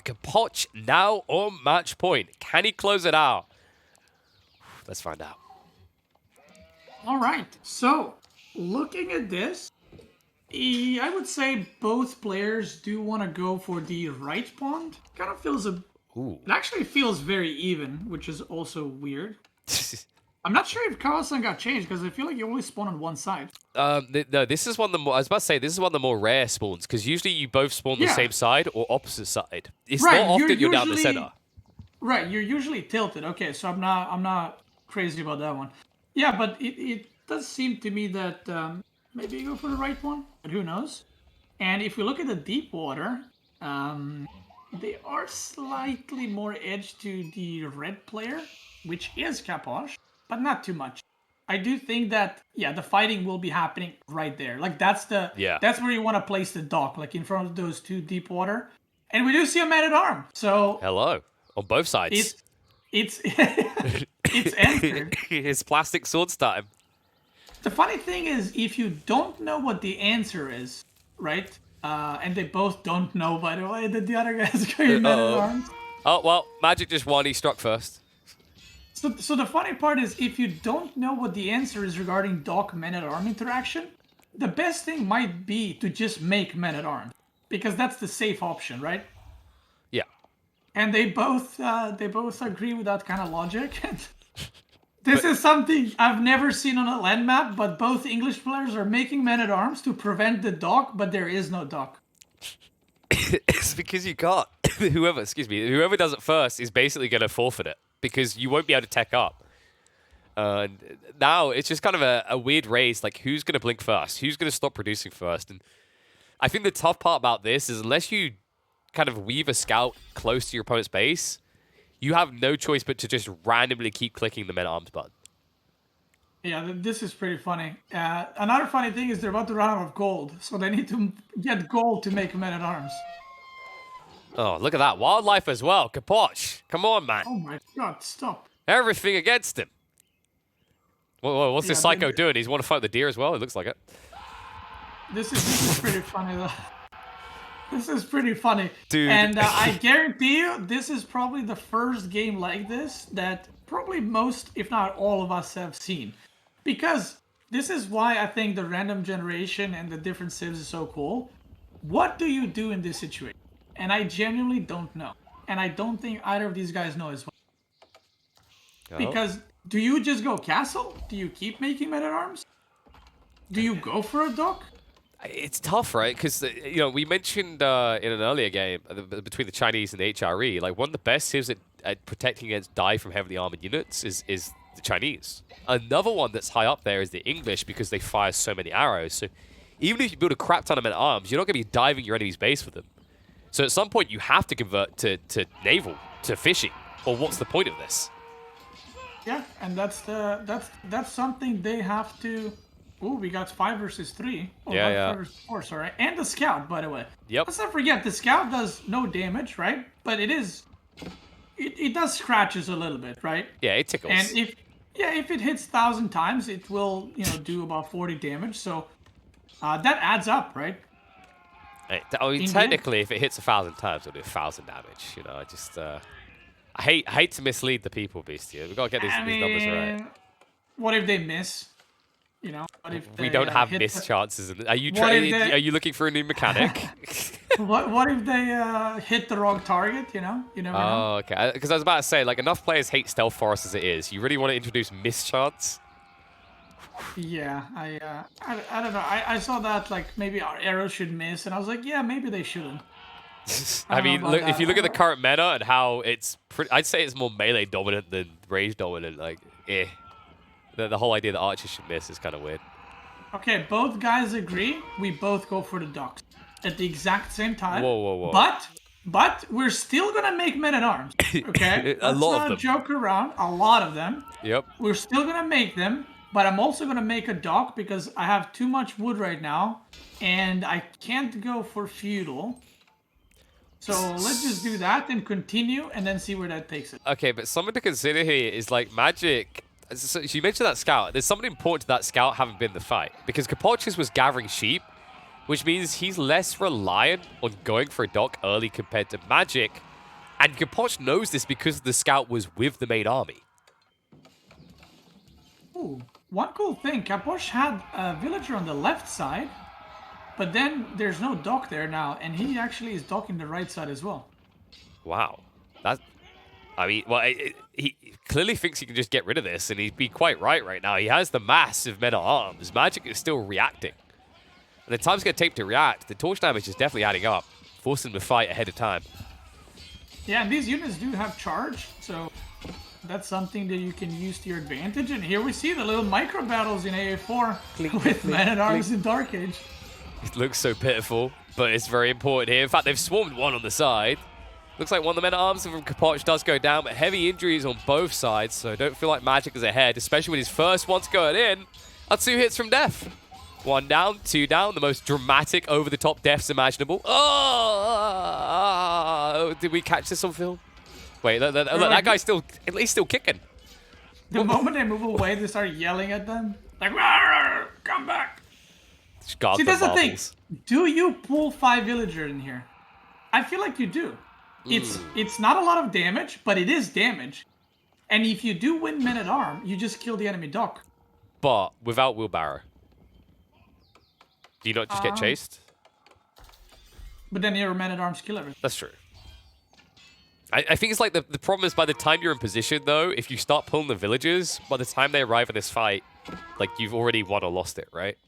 Capoch now on match point. Can he close it out? Let's find out. All right. So, looking at this, I would say both players do want to go for the right pawn. Kind of feels a. Ooh. It actually feels very even, which is also weird. I'm not sure if Kawasan got changed because I feel like you only spawn on one side. No, this is one of the more. I was about to say this is one of the more rare spawns because usually you both spawn the same side or opposite side. It's not often you're down the center. Right, you're usually tilted. Okay, so I'm not crazy about that one. Yeah, but it does seem to me that maybe you go for the right one, but who knows? And if we look at the deep water, they are slightly more edge to the red player, which is Capoch, but not too much. I do think that, yeah, the fighting will be happening right there. Like, that's where you want to place the dock, like in front of those two deep water. And we do see a man-at-arm, so... Hello. On both sides. It's entered. It's plastic swords time. The funny thing is, if you don't know what the answer is, right? And they both don't know, by the way, that the other guy's going man-at-arms. Oh, well, Magic just won. He struck first. So the funny part is, if you don't know what the answer is regarding dock man-at-arm interaction, the best thing might be to just make man-at-arm, because that's the safe option, right? Yeah. And they both agree with that kind of logic. This is something I've never seen on a land map, but both English players are making men-at-arms to prevent the dock, but there is no dock. It's because you can't. Whoever does it first is basically going to forfeit it because you won't be able to tech up. Now it's just kind of a weird race, like who's going to blink first? Who's going to stop producing first? And I think the tough part about this is unless you kind of weave a scout close to your opponent's base, you have no choice but to just randomly keep clicking the men-at-arms button. Yeah, this is pretty funny. Another funny thing is they're about to run out of gold, so they need to get gold to make men-at-arms. Oh, look at that. Wildlife as well. Capoch. Come on, man. Oh my god, stop. Everything against him. What's this psycho doing? He's want to fight the deer as well? It looks like it. This is pretty funny, though. This is pretty funny. Dude. And I guarantee you, this is probably the first game like this that probably most, if not all of us have seen. Because this is why I think the random generation and the different civs is so cool. What do you do in this situation? And I genuinely don't know. And I don't think either of these guys know as well. Oh. Because do you just go castle? Do you keep making men-at-arms? Do you go for a dock? It's tough, right? Because, we mentioned in an earlier game between the Chinese and the HRE, like one of the best civs at protecting against die from heavily armored units is the Chinese. Another one that's high up there is the English because they fire so many arrows. So even if you build a crap ton of men-at-arms, you're not going to be diving your enemy's base with them. So at some point, you have to convert to naval, to fishing. Or what's the point of this? Yeah, and that's something they have to... Ooh, we got 5 versus 3. Oh, yeah. 5 versus 4, sorry. And the scout, by the way. Yep. Let's not forget, the scout does no damage, right? But it does scratches a little bit, right? Yeah, it tickles. And if it hits 1,000 times, it will, do about 40 damage. So that adds up, right? Hey, technically, if it hits 1,000 times, it'll do 1,000 damage. I just I hate to mislead the people, Beastyqt. We've got to get these numbers right. What if they miss? What if we don't have missed chances? Are you looking for a new mechanic? what if they hit the wrong target? You never know. Oh, okay. Because I was about to say, like, enough players hate stealth forest as it is. You really want to introduce miss chance? Yeah, I don't know. I saw that like maybe our arrows should miss, and I was like, yeah, maybe they shouldn't. I mean, look, if you look at the current meta and how it's, I'd say it's more melee dominant than range dominant. Like, The whole idea that archers should miss is kind of weird. Okay, both guys agree. We both go for the docks at the exact same time. Whoa. But we're still gonna make men-at-arms. Okay, a lot of them. Let's not joke around. A lot of them. Yep. We're still gonna make them, but I'm also gonna make a dock because I have too much wood right now, and I can't go for feudal. So let's just do that and continue, and then see where that takes it. Okay, but something to consider here is like Magic. So you mentioned that scout. There's something important to that scout having been in the fight. Because Capoch was gathering sheep, which means he's less reliant on going for a dock early compared to Magic, And Capoch knows this because the scout was with the main army. Ooh, one cool thing, Capoch had a villager on the left side, but then there's no dock there now, and he actually is docking the right side as well. Wow. I mean, well, he clearly thinks he can just get rid of this, and he'd be quite right now. He has the massive men-at-arms. Magic is still reacting. And the time's going to take to react. The torch damage is definitely adding up, forcing him to fight ahead of time. Yeah, and these units do have charge, so that's something that you can use to your advantage. And here we see the little micro battles in AOE4 with men-at-arms in Dark Age. It looks so pitiful, but it's very important here. In fact, they've swarmed one on the side. Looks like one of the men-at-arms from Capoch does go down, but heavy injuries on both sides, so don't feel like Magic is ahead, especially when his first one's going in. That's 2 hits from death. 1 down, 2 down, the most dramatic over-the-top deaths imaginable. Oh, did we catch this on film? Wait, look, that guy's he's still kicking. The moment they move away, they start yelling at them. Like, come back. See, that's the thing. Do you pull 5 villager in here? I feel like you do. It's not a lot of damage, but it is damage. And if you do win men-at-arm, you just kill the enemy dock. But without wheelbarrow. Do you not just get chased? But then your men-at-arms kill everything. That's true. I think it's like the problem is by the time you're in position, though, if you start pulling the villagers, by the time they arrive in this fight, like, you've already won or lost it, right?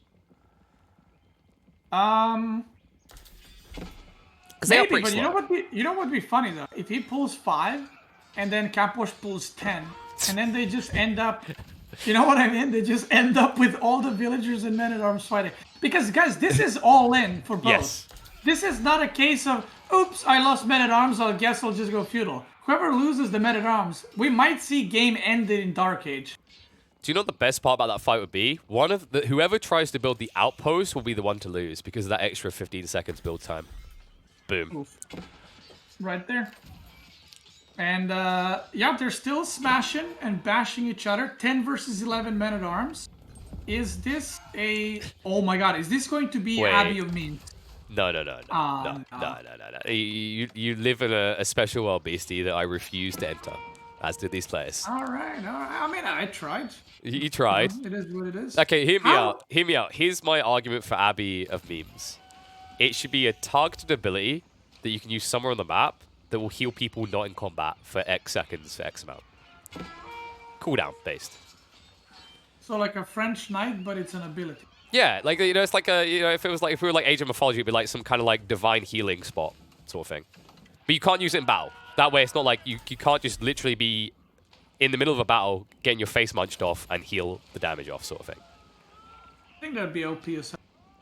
Maybe, but you know what would be funny though? If he pulls 5, and then Capoch pulls 10, and then they just end up, you know what I mean? They just end up with all the villagers and men-at-arms fighting. Because guys, this is all in for both. Yes. This is not a case of, oops, I lost men-at-arms, I guess I'll just go feudal. Whoever loses the men-at-arms, we might see game ended in Dark Age. Do you know what the best part about that fight would be? Whoever tries to build the outpost will be the one to lose because of that extra 15 seconds build time. Boom. Oof. Right there. And, yeah, they're still smashing and bashing each other. 10 versus 11 men-at-arms. Is this a... Oh my god, is this going to be Abbey of Memes? No. You live in a special world, Beastie, that I refuse to enter, as did these players. All right. I mean, I tried. You tried? It is what it is. Okay, hear me out. Here's my argument for Abbey of Memes. It should be a targeted ability that you can use somewhere on the map that will heal people not in combat for X seconds for X amount. Cooldown based. So like a French knight, but it's an ability. Yeah, like, you know, it's like a, you know, if we were like Age of Mythology, it'd be like some kind of like divine healing spot sort of thing. But you can't use it in battle. That way, it's not like you can't just literally be in the middle of a battle, getting your face munched off and heal the damage off sort of thing. I think that'd be OP as hell.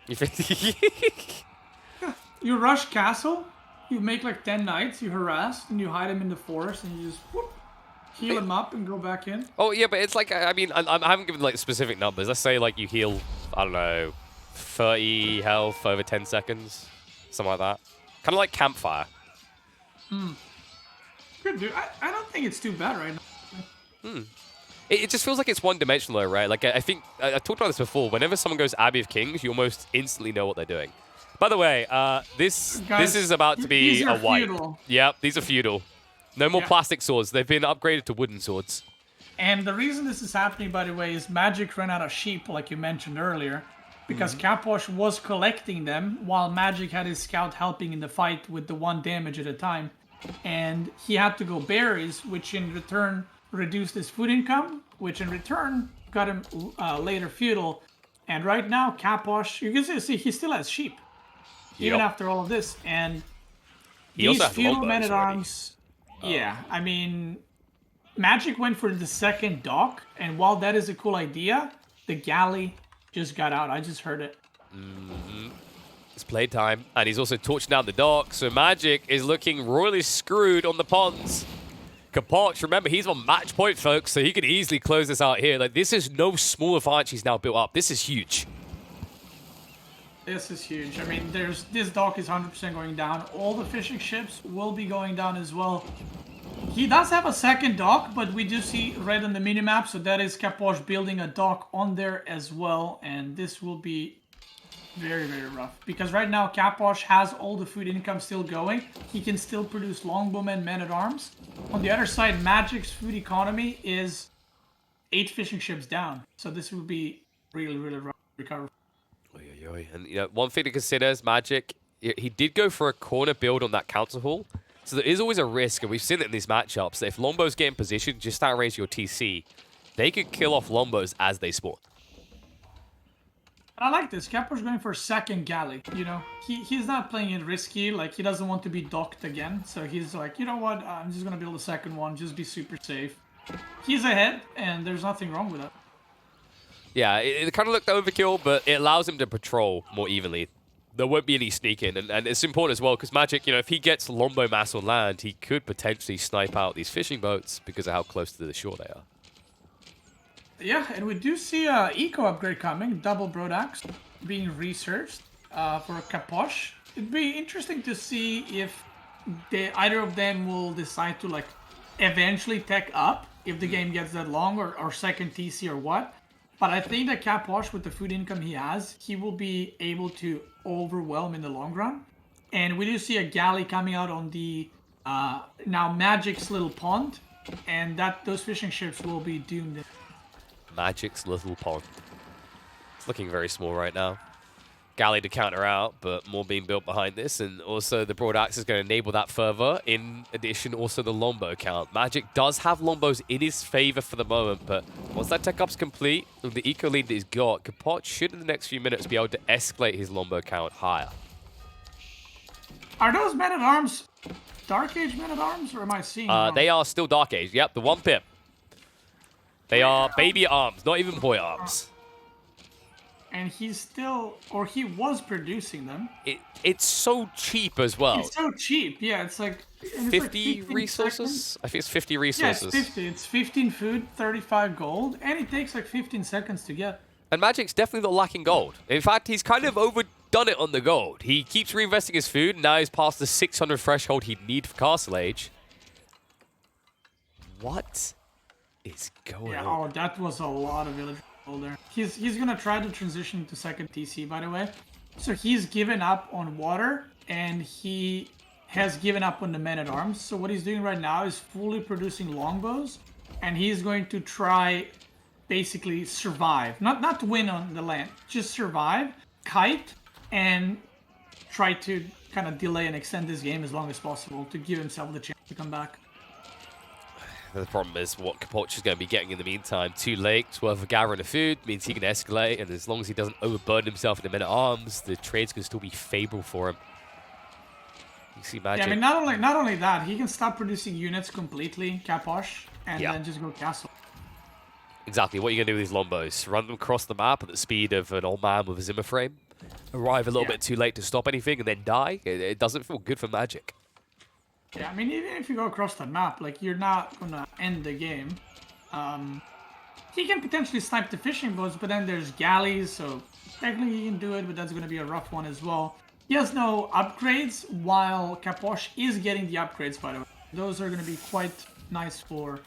You think? You rush castle, you make like 10 knights, you harass, and you hide them in the forest, and you just whoop, heal them up and go back in. Oh, yeah, but it's like, I mean, I haven't given like specific numbers. Let's say like you heal, I don't know, 30 health over 10 seconds, something like that. Kind of like Campfire. Good, dude. I don't think it's too bad right now. It just feels like it's one-dimensional, though, right? Like, I think, I talked about this before. Whenever someone goes Abbey of Kings, you almost instantly know what they're doing. By the way, this is about to be a wipe. Feudal. Yep, these are feudal. No more plastic swords. They've been upgraded to wooden swords. And the reason this is happening, by the way, is Magic ran out of sheep, like you mentioned earlier, because Capoch was collecting them while Magic had his scout helping in the fight with the 1 damage at a time. And he had to go berries, which in return reduced his food income, which in return got him later feudal. And right now, Capoch, you can see he still has sheep, even after all of this. And these feudal men-at-arms, I mean, Magic went for the 2nd dock, and while that is a cool idea, the galley just got out. I just heard it. It's playtime, and he's also torching down the dock, so Magic is looking royally screwed on the ponds. Capoch, remember, he's on match point, folks, so he could easily close this out here. Like, this is no small advantage he's now built up. This is huge. This is huge. I mean, this dock is 100% going down. All the fishing ships will be going down as well. He does have a 2nd dock, but we do see red on the minimap, so that is Capoch building a dock on there as well, and this will be Very, very rough. Because right now, Capoch has all the food income still going. He can still produce longbowmen, men-at-arms. On the other side, Magic's food economy is 8 fishing ships down. So this would be really, really rough to recover. Oy, oy, oy. And you know, one thing to consider is Magic. He did go for a corner build on that council hall. So there is always a risk, and we've seen it in these matchups, that if Lombos get in position, just outraise your TC, they could kill off Lombos as they spawn. I like this. Capo's going for second galley. You know, he's not playing it risky. Like, he doesn't want to be docked again. So he's like, you know what? I'm just going to build a second one. Just be super safe. He's ahead, and there's nothing wrong with that. Yeah, it kind of looked overkill, but it allows him to patrol more evenly. There won't be any sneaking, and it's important as well, because Magic, you know, if he gets Lombo mass on land, he could potentially snipe out these fishing boats because of how close to the shore they are. Yeah, and we do see a eco upgrade coming, double Brodax being researched for a Capoch. It'd be interesting to see if either of them will decide to like eventually tech up if the game gets that long, or second TC or what. But I think that Capoch, with the food income he has, he will be able to overwhelm in the long run. And we do see a galley coming out on the now Magic's little pond, and those fishing ships will be doomed. Magic's little pond. It's looking very small right now. Galley to counter out, but more being built behind this, and also the broad axe is going to enable that further. In addition, also the Lombo count. Magic does have Lombos in his favor for the moment, but once that tech up's complete, with the eco lead that he's got, Capoch should in the next few minutes be able to escalate his Lombo count higher. Are those men-at-arms Dark Age men-at-arms, or am I seeing wrong? They are still Dark Age. Yep, the 1 pip. They are baby arms, not even boy arms. And he's still, or he was producing them. It's so cheap as well. It's so cheap, yeah. It's like 50 resources? Seconds. I think it's 50 resources. Yeah, it's 50. It's 15 food, 35 gold, and it takes like 15 seconds to get. And Magic's definitely not lacking gold. In fact, he's kind of overdone it on the gold. He keeps reinvesting his food, and now he's past the 600 threshold he'd need for Castle Age. What is going on? Oh, that was a lot of village gold there. He's gonna try to transition to second TC, by the way. So he's given up on water, and he has given up on the men-at-arms. So what he's doing right now is fully producing longbows, and he's going to try basically survive. Not to win on the land, just survive, kite, and try to kind of delay and extend this game as long as possible to give himself the chance to come back. The problem is what Capoch is going to be getting in the meantime. 2 lakes worth of gathering of food means he can escalate, and as long as he doesn't overburden himself in the men-at-arms, the trades can still be favorable for him. You see Magic. Yeah, I mean, not only that, he can stop producing units completely, Capoch, and then just go castle. Exactly. What are you going to do with these Lombos? Run them across the map at the speed of an old man with a Zimmer frame? Arrive a little bit too late to stop anything and then die? It doesn't feel good for Magic. Yeah, I mean, even if you go across the map, like, you're not going to end the game. He can potentially snipe the fishing boats, but then there's galleys, so technically he can do it, but that's going to be a rough one as well. He has no upgrades, while Capoch is getting the upgrades, by the way. Those are going to be quite nice for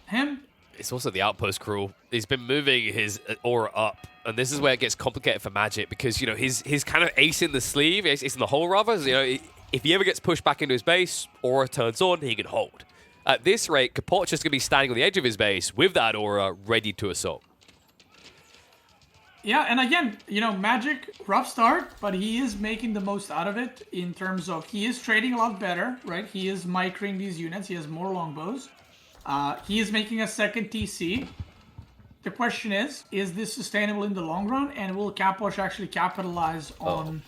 him. It's also the outpost crew. He's been moving his aura up, and this is where it gets complicated for Magic, because, you know, his kind of ace in the sleeve, ace in the hole rather, you know, if he ever gets pushed back into his base, aura turns on, he can hold. At this rate, Capoch is going to be standing on the edge of his base with that aura ready to assault. Yeah, and again, you know, Magic, rough start, but he is making the most out of it in terms of he is trading a lot better, right? He is micring these units. He has more longbows. He is making a second TC. The question is this sustainable in the long run? And will Capoch actually capitalize on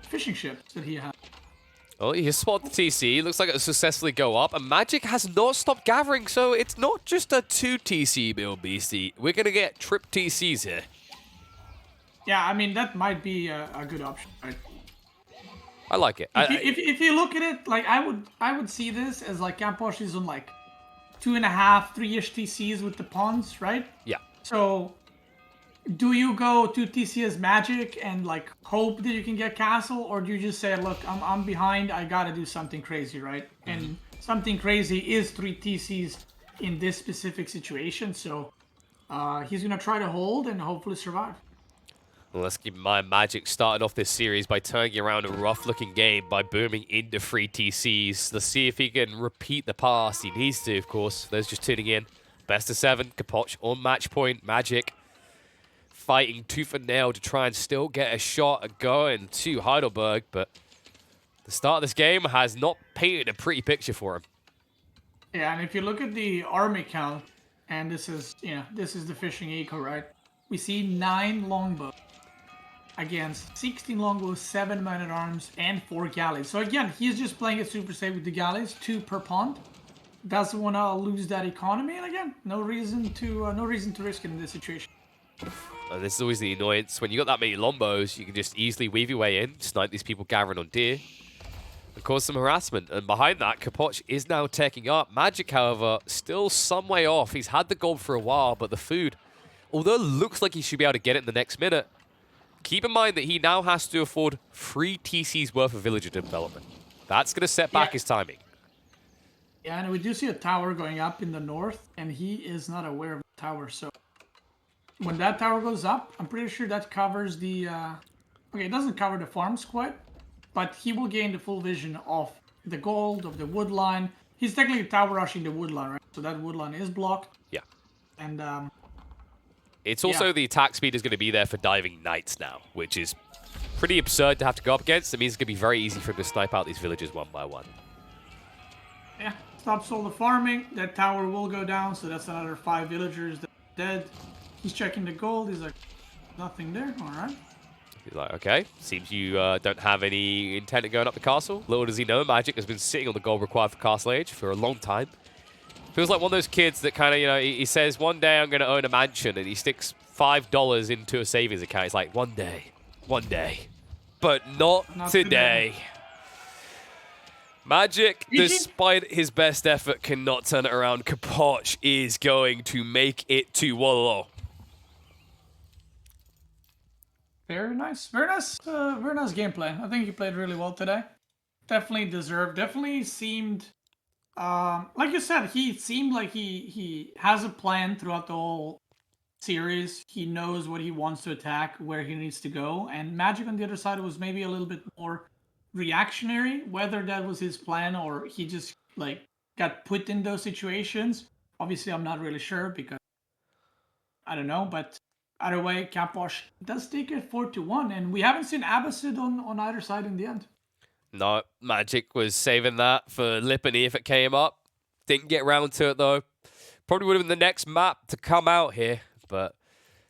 fishing ships that he has? Oh, he has spotted the TC. Looks like it'll successfully go up. And Magic has not stopped gathering, so it's not just a 2 TC build, Beasty. We're going to get trip TCs here. Yeah, I mean, that might be a good option, right? I like it. If you look at it, like, I would see this as, like, Capoch is on, like, 2.5, 3-ish TCs with the pawns, right? Yeah. So, do you go to TC as Magic and, like, hope that you can get castle, or do you just say, look, I'm behind, I gotta do something crazy, right? And something crazy is 3 TCs in this specific situation, so he's gonna try to hold and hopefully survive. Well, let's keep in mind, Magic started off this series by turning around a rough-looking game by booming into 3 TCs. Let's see if he can repeat the past. He needs to, of course. Those just tuning in. Best of 7, Capoch on match point. Magic fighting tooth and nail to try and still get a shot at going to Heidelberg, but the start of this game has not painted a pretty picture for him. Yeah, and if you look at the army count, and this is, this is the fishing eco, right? We see 9 longbows against 16 longbows, 7 men-at-arms, and 4 galleys. So again, he's just playing it super safe with the galleys, 2 per pond. Doesn't want to lose that economy, and again, no reason to risk it in this situation. And this is always the annoyance. When you got that many longbows, you can just easily weave your way in, snipe these people gathering on deer, and cause some harassment. And behind that, Capoch is now taking up. Magic, however, still some way off. He's had the gold for a while, but the food, although it looks like he should be able to get it in the next minute, keep in mind that he now has to afford 3 TC's worth of villager development. That's going to set back his timing. Yeah, and we do see a tower going up in the north, and he is not aware of the tower. So when that tower goes up, I'm pretty sure that covers the... okay, it doesn't cover the farms quite, but he will gain the full vision of the gold, of the wood line. He's technically tower rushing the wood line, right? So that wood line is blocked. Yeah. And... it's also the attack speed is going to be there for diving knights now, which is pretty absurd to have to go up against. It means it's going to be very easy for him to snipe out these villagers one by one. Yeah, stops all the farming. That tower will go down, so that's another 5 villagers that are dead. He's checking the gold. He's like, nothing there. All right. He's like, okay, seems you don't have any intent of going up the castle. Little does he know, Magic has been sitting on the gold required for Castle Age for a long time. Feels like one of those kids that kind of, he says, one day I'm going to own a mansion, and he sticks $5 into a savings account. He's like, one day, but not today. Magic, despite his best effort, cannot turn it around. Capoch is going to make it to Wololo. Very nice. Very nice gameplay. I think he played really well today. Definitely deserved. Definitely seemed... like you said, he seemed like he has a plan throughout the whole series. He knows what he wants to attack, where he needs to go. And Magic on the other side was maybe a little bit more reactionary, whether that was his plan or he just got put in those situations. Obviously, I'm not really sure because I don't know, but either way, Capoch does take it 4-1, and we haven't seen Abbasid on either side in the end. No, Magic was saving that for Lippany if it came up. Didn't get around to it, though. Probably would have been the next map to come out here, but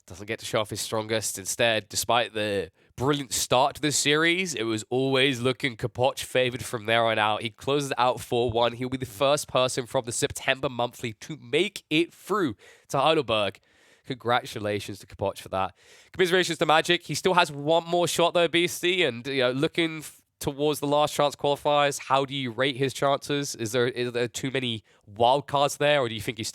doesn't get to show off his strongest. Instead, despite the brilliant start to this series, it was always looking Capoch favored from there on out. He closes out 4-1. He'll be the first person from the September monthly to make it through to Heidelberg. Congratulations to Capoch for that. Commiserations to Magic. He still has one more shot, though, Beasty, and looking towards the last chance qualifiers. How do you rate his chances? Is there too many wild cards there, or do you think he's